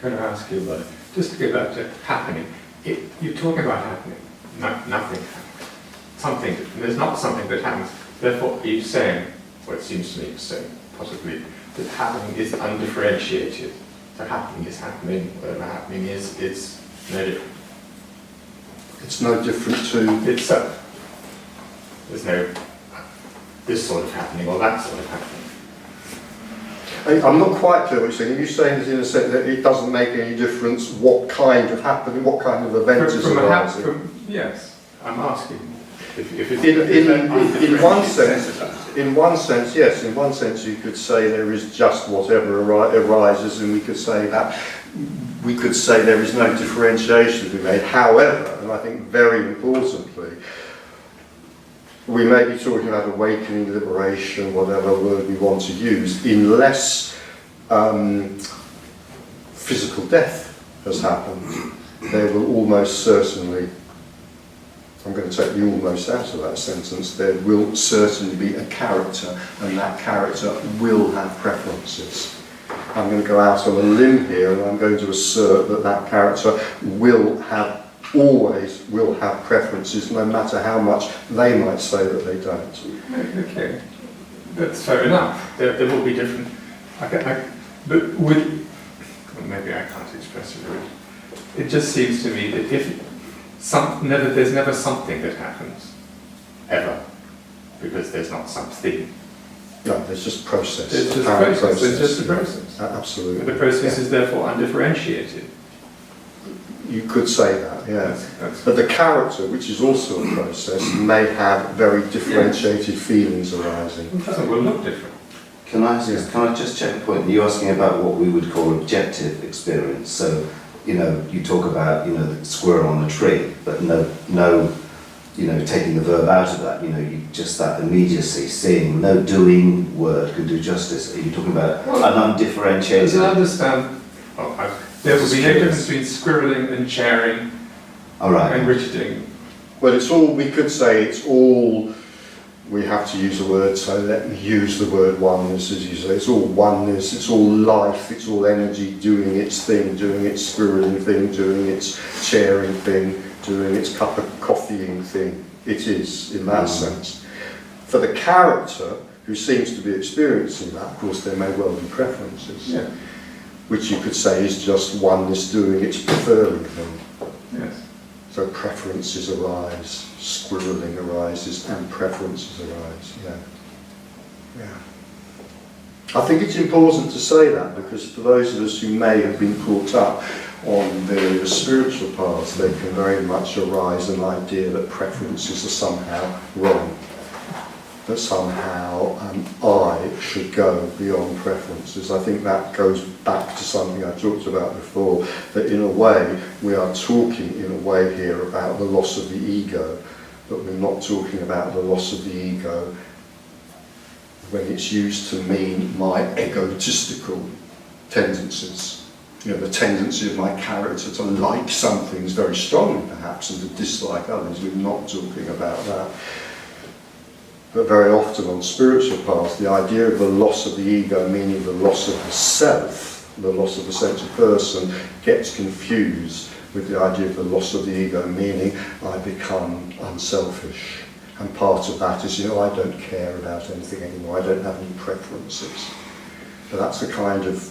Can I ask you, just to go back to happening, you're talking about happening, nothing happens. Something, there's not something that happens. Therefore, are you saying, or it seems to me to say, possibly, that happening is undifferentiated. So happening is happening, whatever happening is, it's no different. It's no different to itself. There's no this sort of happening or that sort of happening. I'm not quite clear what you're saying. Are you saying that in a sense that it doesn't make any difference what kind of happening, what kind of event is arising? Yes, I'm asking. In one sense, yes. In one sense, you could say there is just whatever arises, and we could say there is no differentiation to be made. However, and I think very importantly, we may be talking about awakening, liberation, whatever word we want to use, unless physical death has happened, there will almost certainly, I'm going to take the almost out of that sentence, there will certainly be a character, and that character will have preferences. I'm going to go out on a limb here, and I'm going to assert that that character always will have preferences, no matter how much they might say that they don't. Okay, that's fair enough. There will be different. But maybe I can't express it really. It just seems to me that there's never something that happens, ever, because there's not something. No, there's just process. There's just process. There's just a process. Absolutely. But the process is therefore undifferentiated. You could say that, yes. But the character, which is also a process, may have very differentiated feelings arising. It will look different. Can I just check a point? You're asking about what we would call objective experience. So, you talk about, the squirrel on a tree, but no, taking the verb out of that, you just that immediacy, seeing, no doing word can do justice. Are you talking about an undifferentiated? As I understand, there will be no difference between squirreling and sharing and Richarding. Well, we could say we have to use a word, so let me use the word oneness, as you say. It's all oneness, it's all life, it's all energy doing its thing, doing its squirreling thing, doing its sharing thing, doing its cup of coffeeing thing. It is, in that sense. For the character, who seems to be experiencing that, of course there may well be preferences. Yeah. Which you could say is just oneness doing its preferring thing. Yes. So preferences arise, squirreling arises, and preferences arise. Yeah. I think it's important to say that, because for those of us who may have been caught up on various spiritual paths, they can very much arise an idea that preferences are somehow wrong. That somehow I should go beyond preferences. I think that goes back to something I talked about before, that in a way we are talking in a way here about the loss of the ego, but we're not talking about the loss of the ego when it's used to mean my egotistical tendencies. The tendency of my character to like some things very strongly perhaps and to dislike others. We're not talking about that. But very often on spiritual paths, the idea of the loss of the ego, meaning the loss of the self, the loss of the central person, gets confused with the idea of the loss of the ego, meaning I become unselfish. And part of that is, I don't care about anything anymore, I don't have any preferences. So that's a kind of,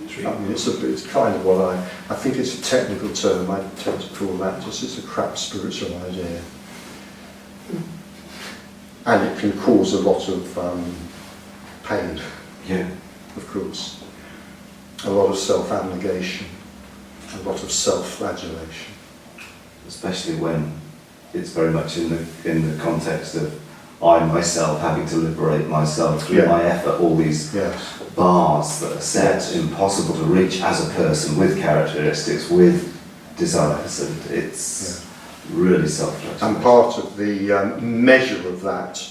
it's kind of what I think it's a technical term, I tend to call that just, it's a crap spiritual idea. And it can cause a lot of pain, of course. A lot of self-abnegation, a lot of self-flagellation. Especially when it's very much in the context of I myself having to liberate myself through my effort, all these bars that are set, impossible to reach as a person with characteristics, with desires, and it's really self-flagellation. And part of the measure of that,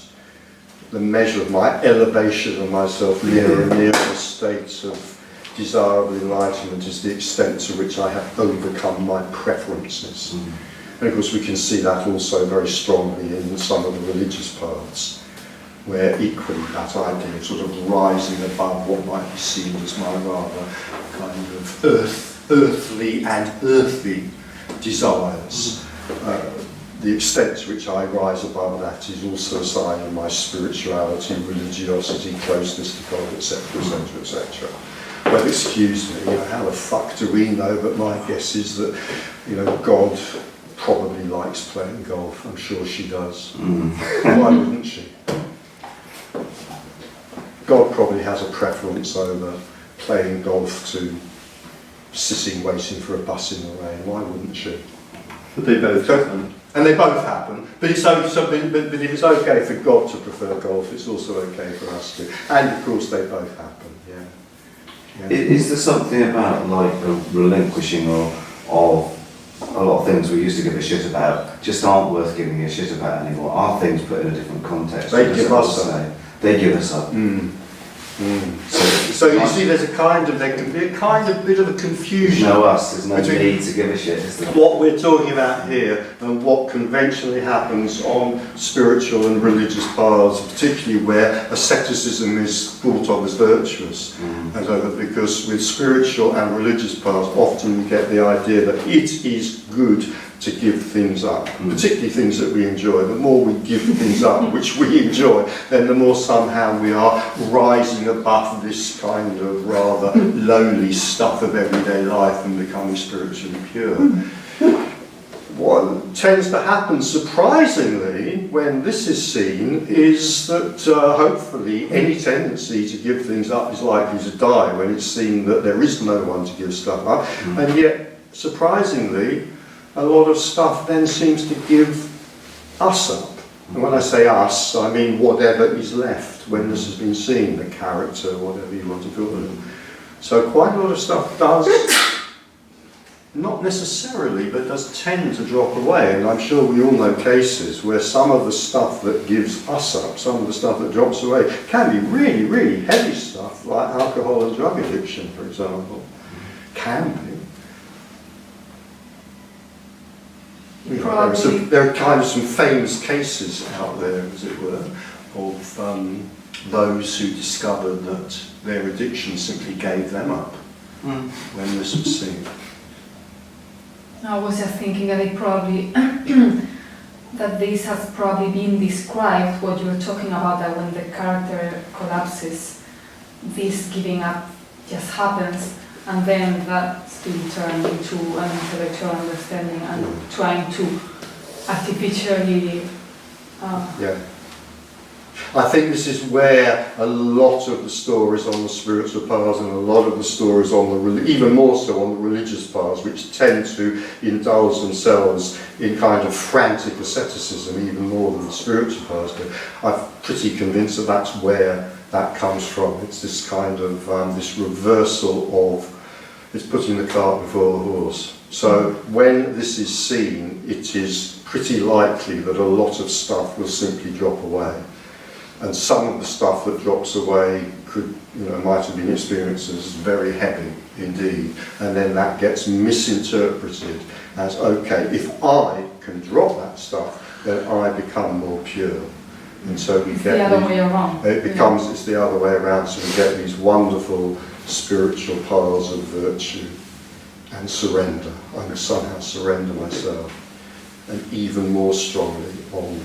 the measure of my elevation of myself nearer and nearer a state of desirable enlightenment, is the extent to which I have overcome my preferences. And of course we can see that also very strongly in some of the religious paths, where equally that idea of sort of rising above what might be seen as my rather kind of earth earthly and earthy desires. The extent to which I rise above that is also a sign of my spirituality, religiosity, closeness to God, etc., etc., etc. Well, excuse me, how the fuck do we know? But my guess is that, God probably likes playing golf. I'm sure she does. Why wouldn't she? God probably has a preference over playing golf to sitting waiting for a bus in the rain. Why wouldn't she? But they both happen. And they both happen. But it's something. But if it's okay for God to prefer golf, it's also okay for us to. And of course, they both happen. Yeah. Is there something about like a relinquishing of a lot of things we used to give a shit about just aren't worth giving a shit about anymore? Are things put in a different context? They give us up. They give us up. So you see, there can be a kind of bit of a confusion. There's no need to give a shit. What we're talking about here and what conventionally happens on spiritual and religious paths, particularly where asceticism is thought of as virtuous. And so because with spiritual and religious paths, often we get the idea that it is good to give things up, particularly things that we enjoy. The more we give things up which we enjoy, then the more somehow we are rising above this kind of rather lowly stuff of everyday life and becoming spiritually pure. What tends to happen, surprisingly, when this is seen, is that hopefully any tendency to give things up is likely to die when it's seen that there is no one to give stuff up. And yet, surprisingly, a lot of stuff then seems to give us up. And when I say us, I mean whatever is left when this has been seen, the character, whatever you want to call it. So quite a lot of stuff does, not necessarily, but does tend to drop away. And I'm sure we all know cases where some of the stuff that gives us up, some of the stuff that drops away, can be really, really heavy stuff, like alcohol and drug addiction, for example. Can be. There are kind of some famous cases out there, as it were, of those who discovered that their addiction simply gave them up when this was seen. I was just thinking that they probably that this has probably been described, what you were talking about, that when the character collapses, this giving up just happens. And then that's been turned into an intellectual understanding and trying to artificially... Yeah. I think this is where a lot of the stories on the spiritual paths and a lot of the stories on the, even more so on the religious paths, which tend to indulge themselves in kind of frantic asceticism even more than the spiritual paths do. I'm pretty convinced that that's where that comes from. It's this kind of, this reversal of, it's putting the cart before the horse. So when this is seen, it is pretty likely that a lot of stuff will simply drop away. And some of the stuff that drops away could, might have been experienced as very heavy indeed. And then that gets misinterpreted as, okay, if I can drop that stuff, then I become more pure. And so we get the other way around. It's the other way around, so we get these wonderful spiritual paths of virtue and surrender. I can somehow surrender myself, and even more strongly on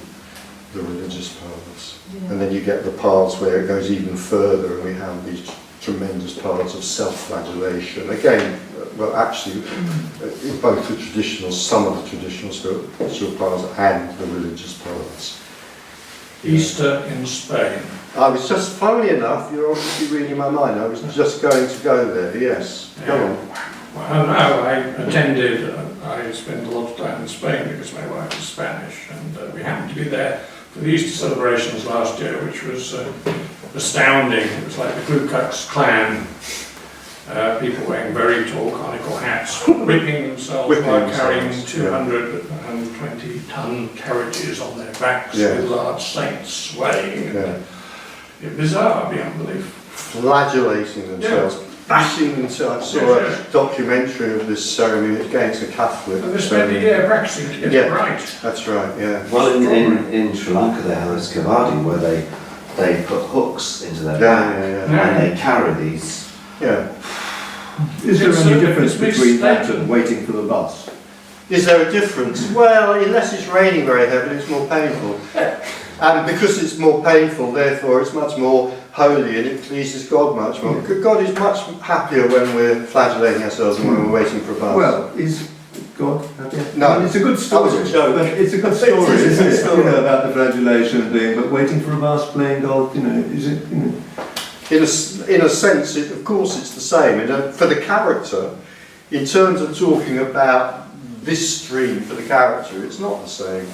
the religious paths. Yeah. And then you get the paths where it goes even further, and we have these tremendous paths of self-flagellation. Again, well, actually, in both the traditional, some of the traditional spiritual paths and the religious paths. Easter in Spain. I was just, funnily enough, you're obviously reading my mind, I was just going to go there, yes. Go on. Well, no, I spent a lot of time in Spain because my wife is Spanish, and we happened to be there for the Easter celebrations last year, which was astounding. It was like the Ku Klux Klan. People wearing very tall conical hats, whipping themselves by carrying 220-ton carriages on their backs with large saints swaying. Yeah. Bizarre beyond belief. Flagellating themselves, bashing themselves. I saw a documentary of this ceremony against a Catholic. And they spent a year practicing to get it right. That's right, yeah. Well, in Sri Lanka they have this kavadi where they put hooks into their back and they carry these Is there It's any a- difference it's between that mistaken. and waiting for the bus? Is there a difference? Well, unless it's raining very heavily, it's more painful. And because it's more painful, therefore it's much more holy and it pleases God much more. God is much happier when we're flagellating ourselves and when we're waiting for a bus. Well, is God happy? No. I mean, it's a good story. That was a joke. But it's a good It story, is a isn't good it? story. You know, about the flagellation thing, but waiting for a bus, playing God, you know, is it, you know? In a sense, of course it's the same. For the character, in terms of talking about this stream for the character, it's not the same.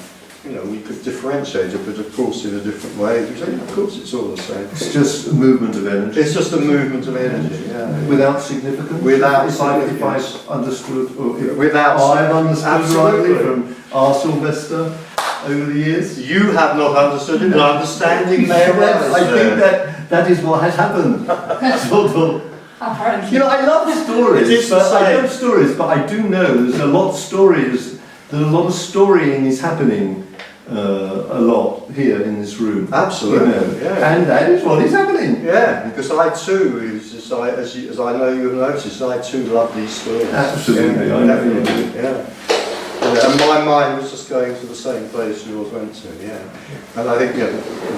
You know, we could differentiate it, but of course in a different way. We say, of course it's all the same. It's just a movement of energy. It's just a movement of energy, yeah. Without significance? Without if significance. I've understood, or if Without I've understood absolutely. rightly from R. Sylvester over the years? You have not understood it, but understanding may arise. I think that is what has happened. Sort of. Apparently. You know, I love stories, It is the but I same. love stories, but I do know there's a lot of stories, there's a lot of storying is happening a lot here in this room. Absolutely, You know, yeah. and that is what is happening. Yeah, because I too, as I know you've noticed, I too love these stories. Absolutely, yeah, I know you definitely, do. yeah. Yeah, and my mind was just going to the same place yours went to, yeah. And I think,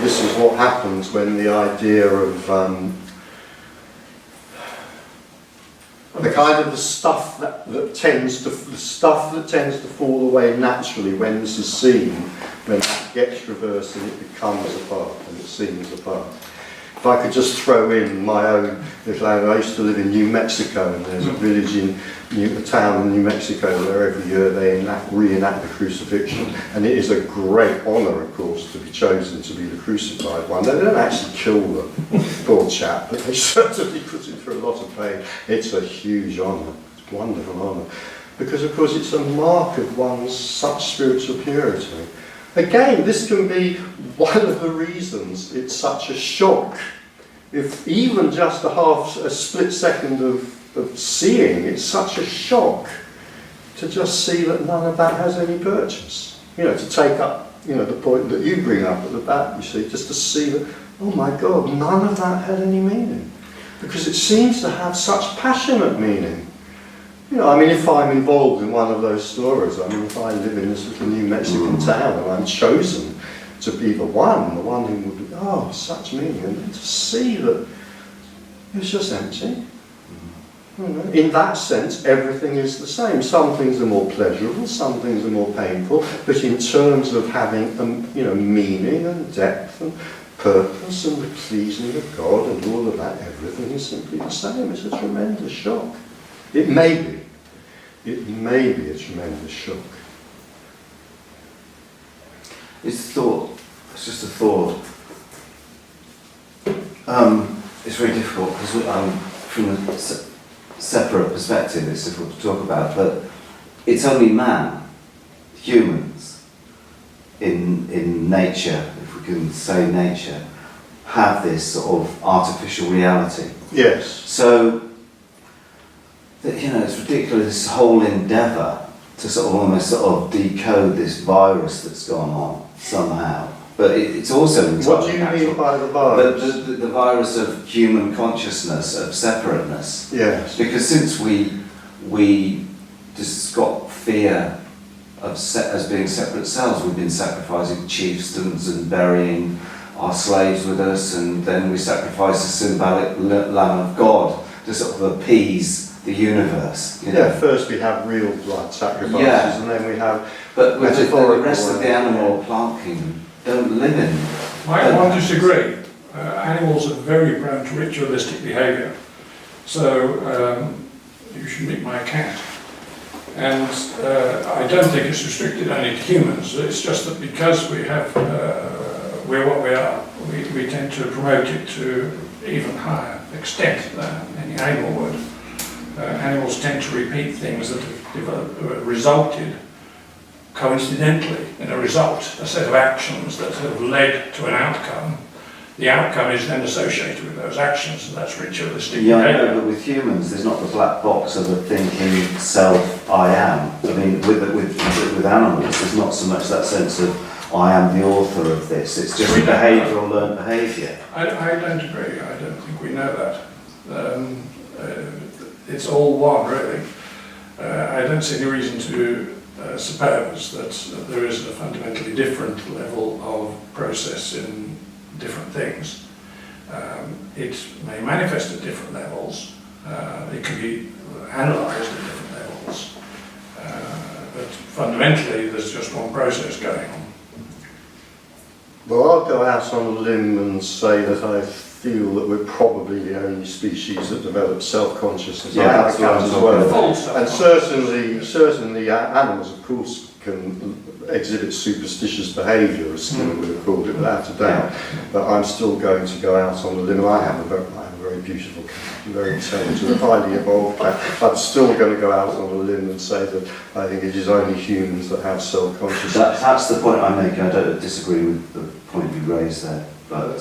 this is what happens when the idea of the kind of the stuff that tends to fall away naturally when this is seen, when that gets reversed and it becomes a part and it seems a part. If I could just throw in my own little area, I used to live in New Mexico, and there's a village in a town in New Mexico where every year they reenact the crucifixion, and it is a great honour, of course, to be chosen to be the crucified one. They don't actually kill the poor chap, but they certainly put him through a lot of pain. It's a huge honour, it's a wonderful honour, because of course it's a mark of one's such spiritual purity. Again, this can be one of the reasons it's such a shock. If even just a split second of seeing, it's such a shock to just see that none of that has any purchase. You know, to take up, the point that you bring up at the back, you see, just to see that, oh my God, none of that had any meaning. Because it seems to have such passionate meaning. If I'm involved in one of those stories, if I live in this little New Mexican town and I'm chosen to be the one who would be, such meaning, and then to see that it's just empty. In that sense, everything is the same. Some things are more pleasurable, some things are more painful, but in terms of having, meaning and depth and purpose and the pleasing of God and all of that, everything is simply the same. It's a tremendous shock. It may be a tremendous shock. It's just a thought. It's very difficult because from a separate perspective it's difficult to talk about, but it's only man, humans, in nature, if we can say nature, have this sort of artificial reality. Yes. So, it's ridiculous, this whole endeavour to almost decode this virus that's gone on somehow. But it's also entirely What do you natural. mean by the virus? The virus of human consciousness, of separateness. Yes. Because since we just got fear of as being separate selves, we've been sacrificing chieftains and burying our slaves with us, and then we sacrifice the symbolic Lamb of God to sort of appease the universe. First we have real blood sacrifices, Yeah. and then we have But with the metaphorical rest of the ones. animal or plant kingdom don't live in. I want to disagree. Animals are very prone to ritualistic behaviour. So you should meet my cat. And I don't think it's restricted only to humans. It's just that because we're what we are, we tend to promote it to even higher extent than any animal would. Animals tend to repeat things that have resulted coincidentally in a result, a set of actions that have led to an outcome. The outcome is then associated with those actions, and that's ritualistic Yeah, I behaviour. know, but with humans, there's not the black box of a thinking self, I am. I mean, with animals, there's not so much that sense of, I am the author of this. It's just behavioural learned behaviour. I don't agree. I don't think we know that. it's all one, really. I don't see any reason to suppose that there is a fundamentally different level of process in different things. It may manifest at different levels. It can be analysed at different levels. But fundamentally, there's just one process going on. Well, I'll go out on a limb and say that I feel that we're probably the only species that develops self-consciousness. Yeah, I that's what I'm count as talking well. about. Full And self-consciousness. certainly animals, of course, can exhibit superstitious behaviour, as Skinner would have called it, without a doubt. But I'm still going to go out on a limb. I have a very beautiful cat, very intelligent, a highly evolved cat. I'm still going to go out on a limb and say that I think it is only humans that have self-consciousness. That's the point I'm making. I don't disagree with the point you raised there, but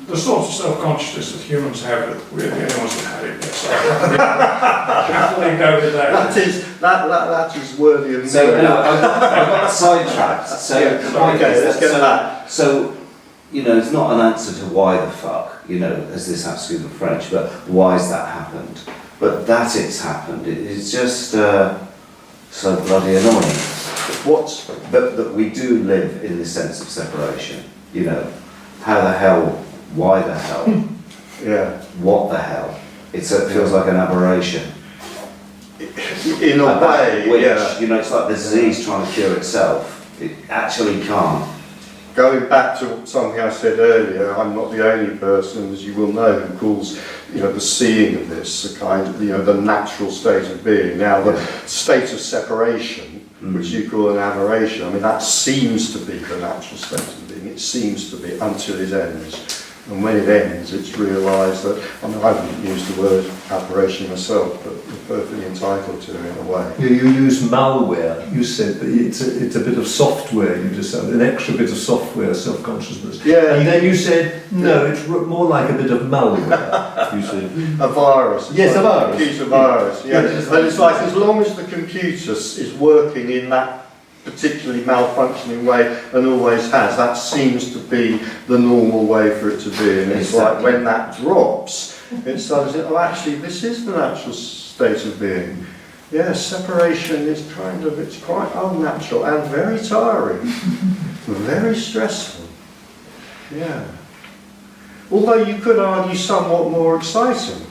The sort of self-consciousness that humans have, we're the only ones that have it. So happily go with that. That is worthy of so no, I got sidetracked. So Yeah, the point okay, is let's that- get that. So it's not an answer to why the fuck, as this has to do with French, but why has that happened? But that it's happened, it's just so bloody annoying. That we do live in this sense of separation. How the hell? Why the hell? Yeah. What the hell? It feels like an aberration. In a way, Which, yeah. it's like the disease trying to cure itself. It actually can't. Going back to something I said earlier, I'm not the only person, as you will know, who calls the seeing of this a kind of the natural state of being. Now, the state of separation, which you call an aberration, I mean that seems to be the natural state of being. It seems to be until it ends. And when it ends, it's realised that, I wouldn't use the word aberration myself, but you're perfectly entitled to it in a way. You use malware, you said, but it's a bit of software, you just said, an extra bit of software, self-consciousness. Yeah, and then you said, no, it's more like a bit of malware, you said. A virus. It's Yes, like a virus. Computer virus, yeah. Yes. And it's like, as long as the computer is working in that particularly malfunctioning way and always has, that seems to be the normal way for it to be. And it's like when that drops, it starts to actually this is the natural state of being. Yeah, separation is it's quite unnatural and very tiring, very stressful. Yeah. Although you could argue somewhat more exciting.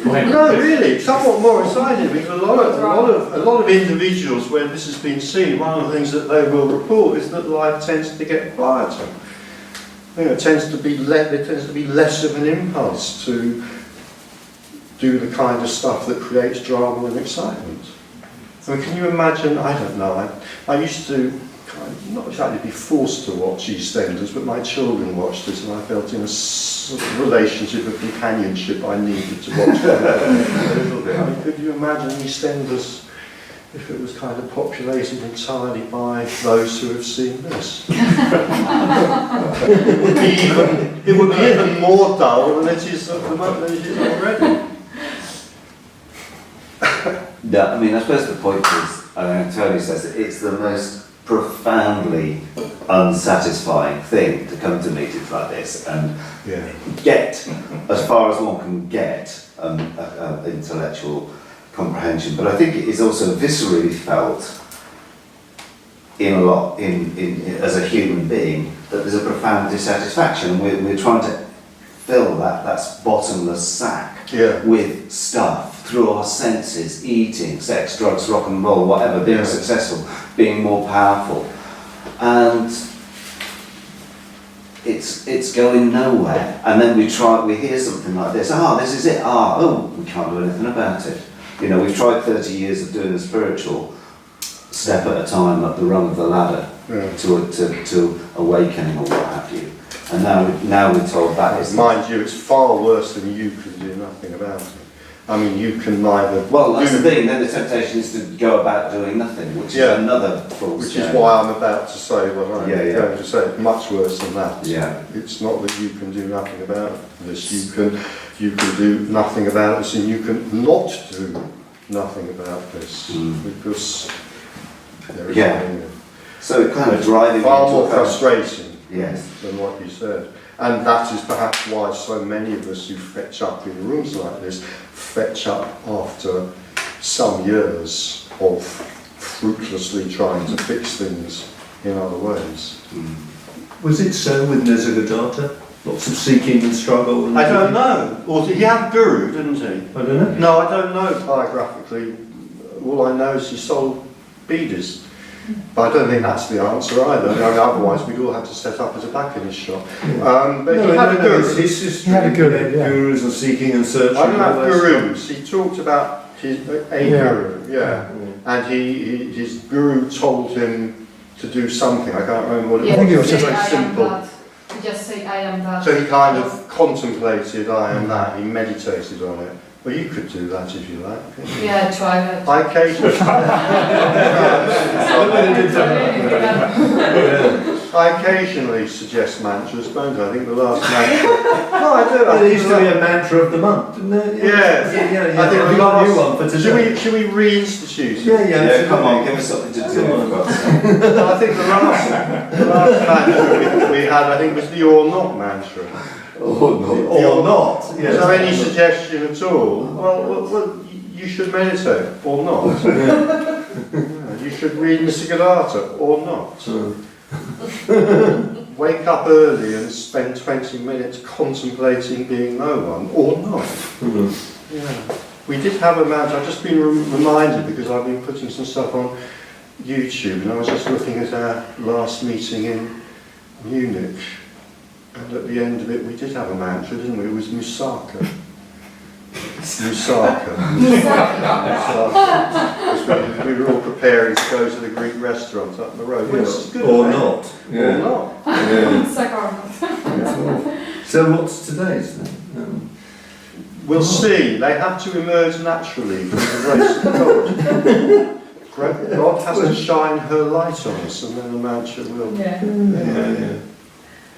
No, really, somewhat more exciting, because a lot of individuals where this has been seen, one of the things that they will report is that life tends to get quieter. There tends to be less of an impulse to do the kind of stuff that creates drama and excitement. I mean, can you imagine? I don't know. I used to not exactly be forced to watch EastEnders, but my children watched it, and I felt in a sort of relationship of companionship I needed to watch it a little bit. I mean, could you imagine EastEnders if it was kind of populated entirely by those who have seen this? It would be even more dull than it is at the moment than it is already. No, I mean, I suppose the point is, Tony says it's the most profoundly unsatisfying thing to come to meetings like this and get as far as one can get intellectual comprehension. But I think it is also viscerally felt as a human being that there's a profound dissatisfaction. We're trying to fill that's bottomless sack with stuff through our senses, eating, sex, drugs, rock and roll, whatever, being successful, being more powerful. And it's going nowhere. And then we hear something like this, this is it, we can't do anything about it. We've tried 30 years of doing the spiritual step at a time up the rung of the ladder to awakening or what have you. And now we're told that is... Mind you, it's far worse than you can do nothing about it. I mean, you can neither... Well, that's the thing, then the temptation is to go about doing nothing, which is another false Which is why I'm about to say what I'm going to say. It's much worse than that. Yeah. It's not that you can do nothing about this. You can do nothing about this, and you can not do nothing about this. Because there is So it kind of driving far into more frustrating Yes. than what you said. And that is perhaps why so many of us who fetch up in rooms like this fetch up after some years of fruitlessly trying to fix things in other ways. Was it so with Nisargadatta? Lots of seeking and struggle? And I don't know. Or he had guru, didn't he? I don't know. No, I don't know biographically. All I know is he sold beaders. But I don't think that's the answer either. I mean, otherwise, we'd all have to set up a tobacconist shop. But he had a guru. His history, He had a guru, yeah. gurus and seeking and searching. I don't and all have that gurus. He talked about a guru, yeah. And his guru told him to do something. I can't remember what it was. I think it was just very I am simple. that. You just say I am that. So he kind of contemplated, I am that. He meditated on it. Well, you could do that if you like. Yeah, try that. I occasionally, I occasionally suggest mantras, don't I? I think the last mantra. No, I do. There used to be a mantra of the month, didn't there? Yeah. Yeah. I think Have the you got a new last- one for today? Should we reinstitute it? Yeah. Yeah, come on, give us something to do. Come on. for God's sake. Well, I think the last mantra we had, I think, was the or not mantra. Or not. Is there any suggestion at all? Well, you should meditate or not. Yeah, you should read Nisargadatta or not. Wake up early and spend 20 minutes contemplating being no one or not. Yeah. We did have a mantra. I've just been reminded because I've been putting some stuff on YouTube and I was just looking at our last meeting in Munich. And at the end of it, we did have a mantra, didn't we? It was Musaka. Musaka. Musaka. We were all preparing to go to the Greek restaurant up the road. Which is good, Or eh? not. Or not. Yeah. It's like Arnold. So what's today's then? We'll see. They have to emerge naturally from the grace of God. God has to shine her light on us, and then the mantra will. Yeah. Yeah.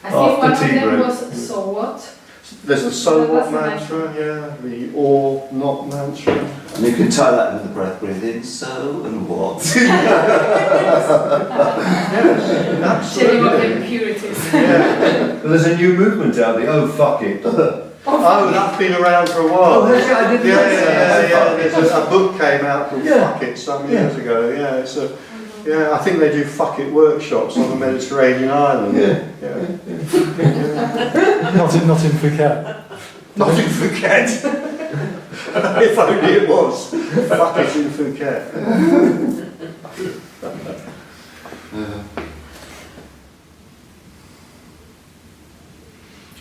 I think one of After tea them break. was so what? There's the so what That's a nice mantra, yeah, the or not mantra. And you can tie that with the breath, breathe in, so and what. Yes, Chilling of absolutely. impurities. Yeah. Well, there's a new movement out there. Oh, fuck it. Oh, that's been around for a while. Oh, has it? I didn't know that. Yeah. There's a book came out called Yeah. Fuck It some years ago. Yeah, it's a. Yeah, I think they do fuck it workshops on the Mediterranean island. Yeah. Not in Phuket. Not in Phuket. If only it was. Fuck it in Phuket.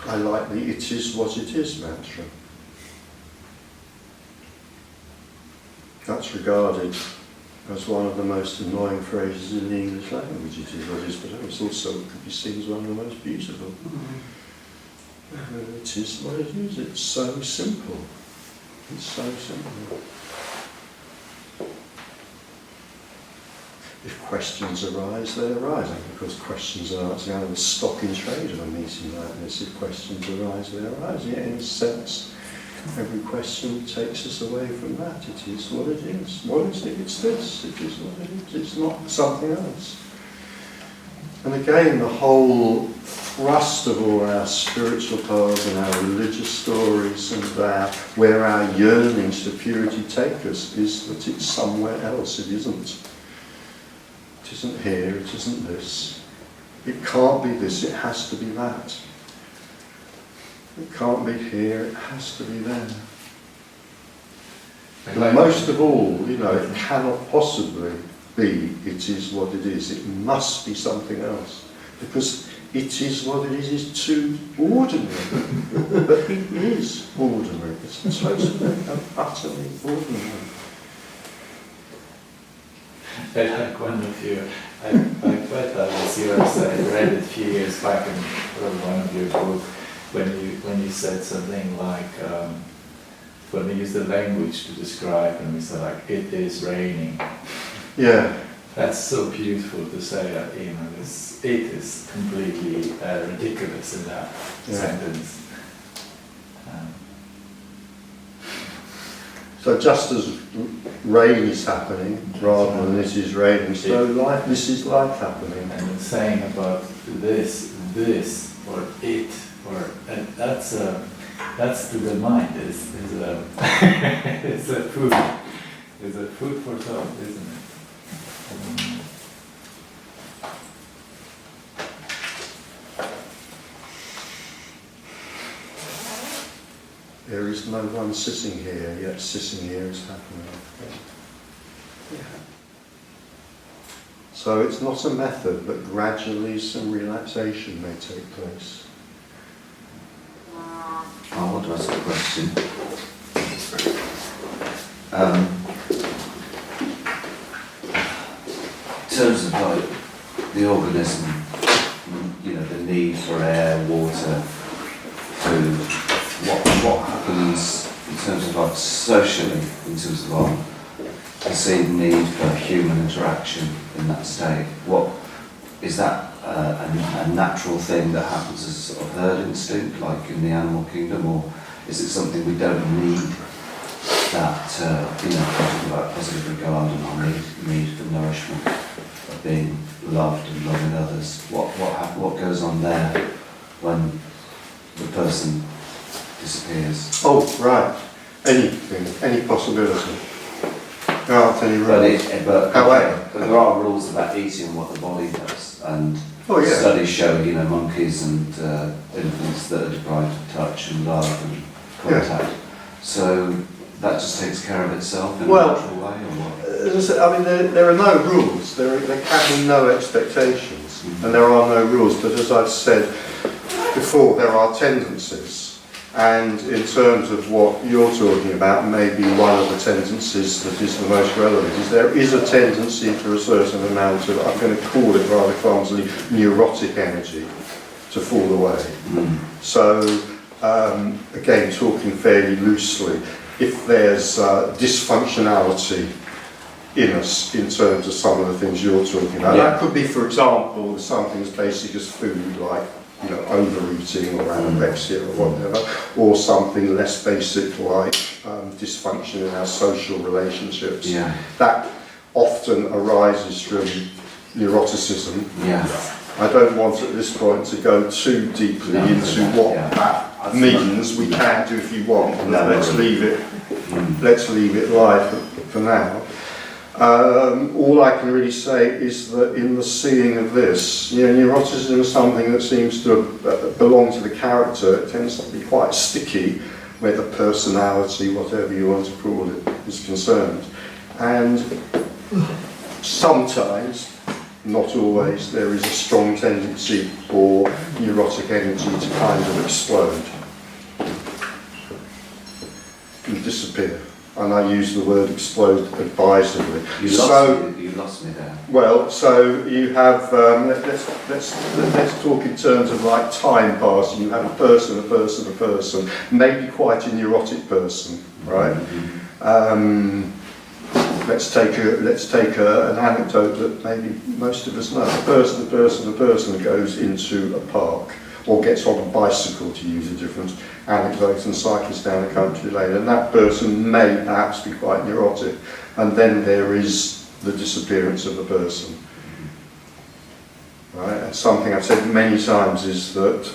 I like the "it is what it is" mantra. That's regarded as one of the most annoying phrases in the English language. It is what it is, but it's also could be seen as one of the most beautiful. It is what it is. It's so simple. It's so simple. If questions arise, they arise. And of course, questions are kind of the stock in trade of a meeting like this. If questions arise, they arise. Yet, in a sense, every question takes us away from that. It is what it is. What is it? It's this. It is what it is. It's not something else. And again, the whole thrust of all our spiritual paths and our religious stories and where our yearnings for purity take us is that it's somewhere else. It isn't. It isn't here. It isn't this. It can't be this. It has to be that. It can't be here. It has to be there. But most of all, it cannot possibly be it is what it is. It must be something else. Because it is what it is too ordinary. But it is ordinary. It's totally and utterly ordinary. I like one of you. I quite like this. I read it a few years back in one of your books when you said something like when we use the language to describe, and we say like it is raining. Yeah. That's so beautiful to say that. It is completely ridiculous in that sentence. So just as rain is happening, rather than it is raining, so this is life happening. And the saying about this, or it and that's to the mind is a it's a food for thought, isn't it? There is no one sitting here, yet sitting here is happening. So it's not a method, but gradually some relaxation may take place. I want to ask a question. In terms of like the organism, you know, the need for air, water, food, what happens in terms of like socially, in terms of our perceived need for human interaction in that state? What is that a natural thing that happens as a sort of herd instinct, like in the animal kingdom, or is it something we don't need? That you know, talking about positive regard and our need for nourishment, of being loved and loving others. What goes on there when the person disappears? Oh, right. Anything, any possibility. There aren't any rules. However, But there are rules about eating, what the body does, and Oh, yeah. studies show, you know, monkeys and infants that are deprived of touch and love and contact. So that just takes care of itself in a natural way, or what? As I said, I mean, there are no rules. There can be no expectations, and there are no rules. But as I've said before, there are tendencies. And in terms of what you're talking about, maybe one of the tendencies that is the most relevant is there is a tendency for a certain amount of, I'm going to call it rather clumsily, neurotic energy to fall away. So, again, talking fairly loosely, if there's dysfunctionality in us in terms of some of the things you're talking about, that could be, for example, something as basic as food, like, you know, overeating or anorexia or whatever, or something less basic like dysfunction in our social relationships. Yeah. That often arises from neuroticism. Yeah. I don't want at this point to go too deeply into what that means. We can do if you want, and let's leave it live for now. All I can really say is that in the seeing of this, you know, neuroticism is something that seems to belong to the character. It tends to be quite sticky where the personality, whatever you want to call it, is concerned. And sometimes, not always, there is a strong tendency for neurotic energy to kind of explode and disappear. And I use the word explode advisedly. You lost me there. Well, so you have, let's talk in terms of like time passing. You have a person, maybe quite a neurotic person, right? Let's take an anecdote that maybe most of us know. A person goes into a park or gets on a bicycle, to use a different anecdote, and cycles down a country lane, and that person may perhaps be quite neurotic, and then there is the disappearance of the person. Right? And something I've said many times is that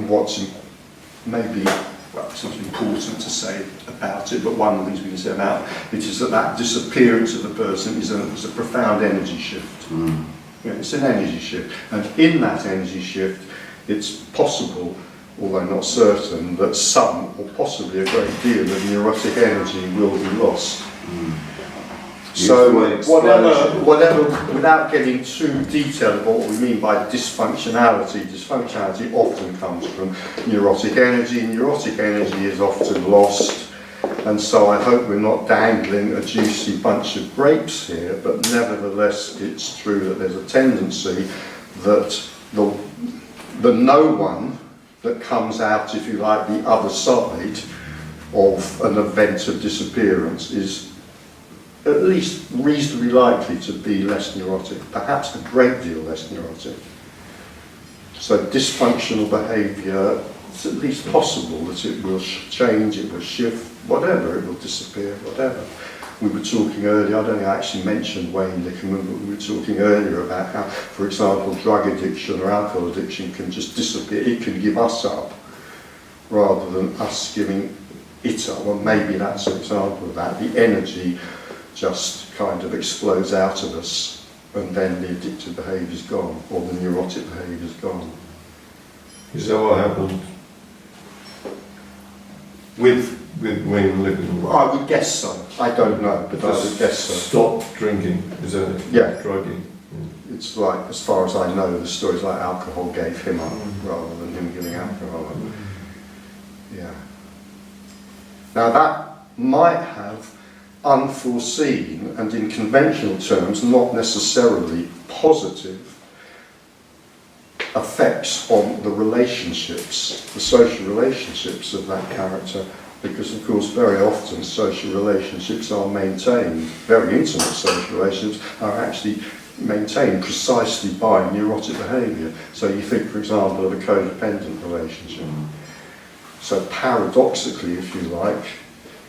what's maybe, well, it's not important to say about it, but one of the things we can say about it is that disappearance of the person is a profound energy shift. Yeah, it's an energy shift, and in that energy shift, it's possible, although not certain, that some, or possibly a great deal of neurotic energy will be lost. So whatever, without getting too detailed about what we mean by dysfunctionality often comes from neurotic energy. Neurotic energy is often lost, and so I hope we're not dangling a juicy bunch of grapes here, but nevertheless it's true that there's a tendency that the no one that comes out, if you like, the other side of an event of disappearance is at least reasonably likely to be less neurotic, perhaps a great deal less neurotic. So dysfunctional behaviour, it's at least possible that it will change, it will shift, whatever, it will disappear, whatever. We were talking earlier, I don't think I actually mentioned Wayne Lickerman, but we were talking earlier about how, for example, drug addiction or alcohol addiction can just disappear. It can give us up rather than us giving it up. Well, maybe that's an example of that. The energy just kind of explodes out of us, and then the addictive behaviour's gone, or the neurotic behaviour's gone. Is that what happened with Wayne Lippin? I would guess so. I don't know, but I would guess so. Stop drinking, is that it? Yeah. Drugging. It's like, as far as I know, the story's like alcohol gave him up rather than him giving alcohol up. Yeah. Now that might have unforeseen and in conventional terms not necessarily positive effects on the relationships, the social relationships of that character, because of course very often social relationships are maintained, very intimate social relationships are actually maintained precisely by neurotic behaviour. So you think, for example, of a codependent relationship. So paradoxically, if you like,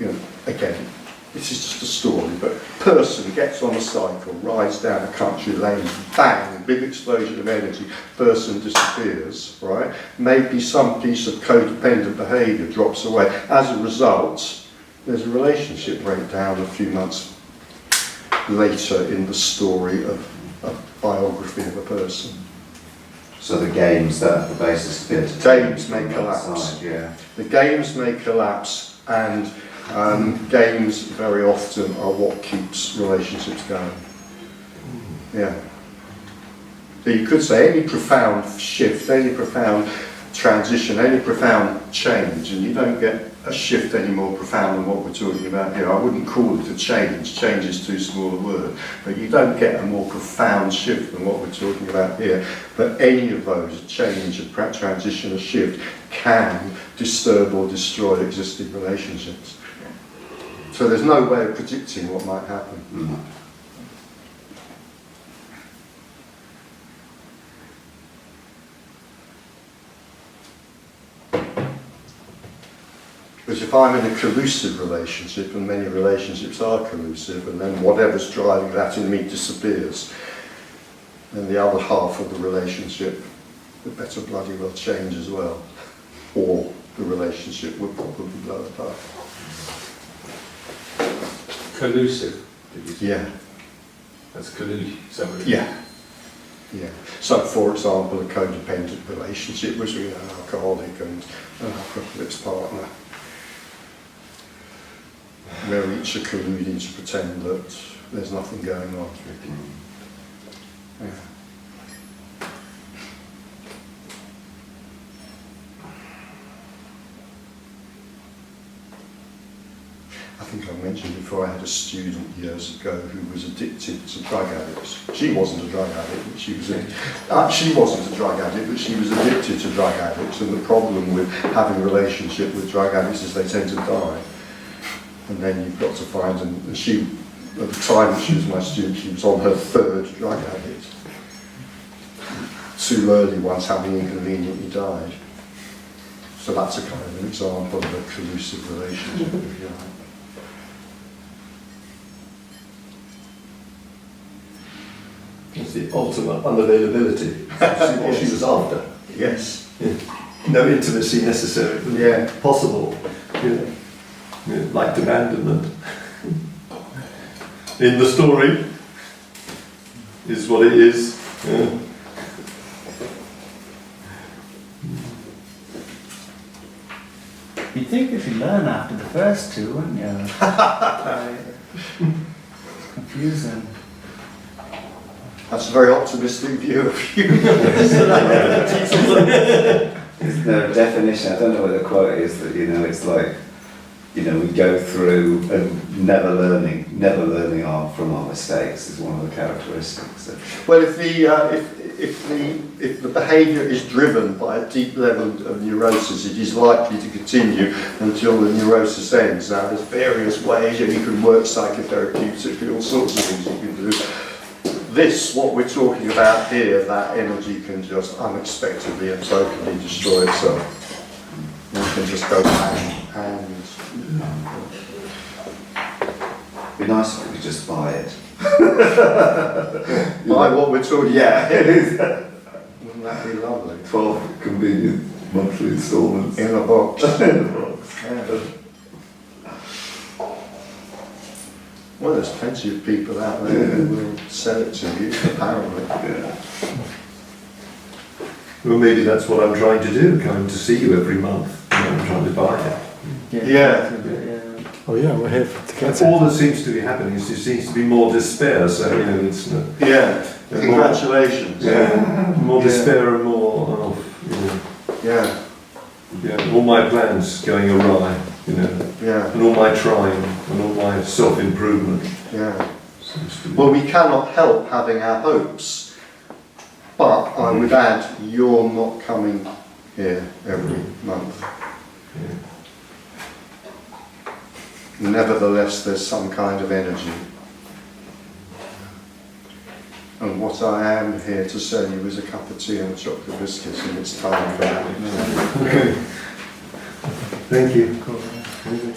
you know, again, this is just a story, but person gets on a cycle, rides down a country lane, bang, big explosion of energy, person disappears, right? Maybe some piece of codependent behaviour drops away. As a result, there's a relationship breakdown a few months later in the story of a biography of a person. So the games that are the basis of it. Games may collapse. Outside, yeah. The games may collapse, and games very often are what keeps relationships going. Yeah. So you could say any profound shift, any profound transition, any profound change, and you don't get a shift any more profound than what we're talking about here. I wouldn't call it a change. Change is too small a word. But you don't get a more profound shift than what we're talking about here. But any of those, a change, a transition, a shift, can disturb or destroy existing relationships. So there's no way of predicting what might happen. Mm. Because if I'm in a collusive relationship, and many relationships are collusive, and then whatever's driving that in me disappears, then the other half of the relationship would better bloody well change as well. Or the relationship would probably blow apart. Collusive, did you say? Yeah. That's collusion. Yeah. Yeah. So, for example, a codependent relationship was with an alcoholic and an alcoholic's partner, where each are colluding to pretend that there's nothing going on. Yeah. I think I mentioned before, I had a student years ago who was addicted to drug addicts. She wasn't a drug addict, but she was addicted to drug addicts, and the problem with having a relationship with drug addicts is they tend to die. And then you've got to find, and she, at the time that she was my student, she was on her third drug addict. 2 early ones having inconveniently died. So that's a kind of an example of a collusive relationship, if you like. It's the ultimate unavailability. See what she was after. Yes. Yeah. No intimacy necessary. Yeah. Possible. Yeah. Yeah. Like abandonment. In the story is what it is. Yeah. You'd think if you learn after the first 2, wouldn't you? Confusing. That's a very optimistic view of you. Is there a definition? I don't know what the quote is, that, you know, it's like, you know, we go through and never learning from our mistakes is one of the characteristics. Well, if the behaviour is driven by a deep level of neurosis, it is likely to continue until the neurosis ends. Now, there's various ways, and you can work psychotherapeutically, all sorts of things you can do. This, what we're talking about here, that energy can just unexpectedly and totally destroy itself. You can just go and It'd be nice if we could just buy it. by what we're talking about. Yeah, it is. Wouldn't that be lovely? 12 convenient. monthly instalments. in a box. In a box. Yeah. Well, there's plenty of people out there who will sell it to you, apparently. Yeah. Well, maybe that's what I'm trying to do, coming to see you every month. I'm trying to buy it. Yeah. Oh yeah, we're here to get That's all that seems to be happening. Is there seems to be more despair. So you know, it's Yeah. Congratulations. more despair and more of Yeah. all my plans going awry. You know, Yeah. and all my trying and all my self-improvement. Yeah. Seems to be. Well, we cannot help having our hopes, but I would add, you're not coming here every month. Yeah. Nevertheless, there's some kind of energy. And what I am here to sell you is a cup of tea and a chocolate biscuit, and it's time for that. Okay. Thank you.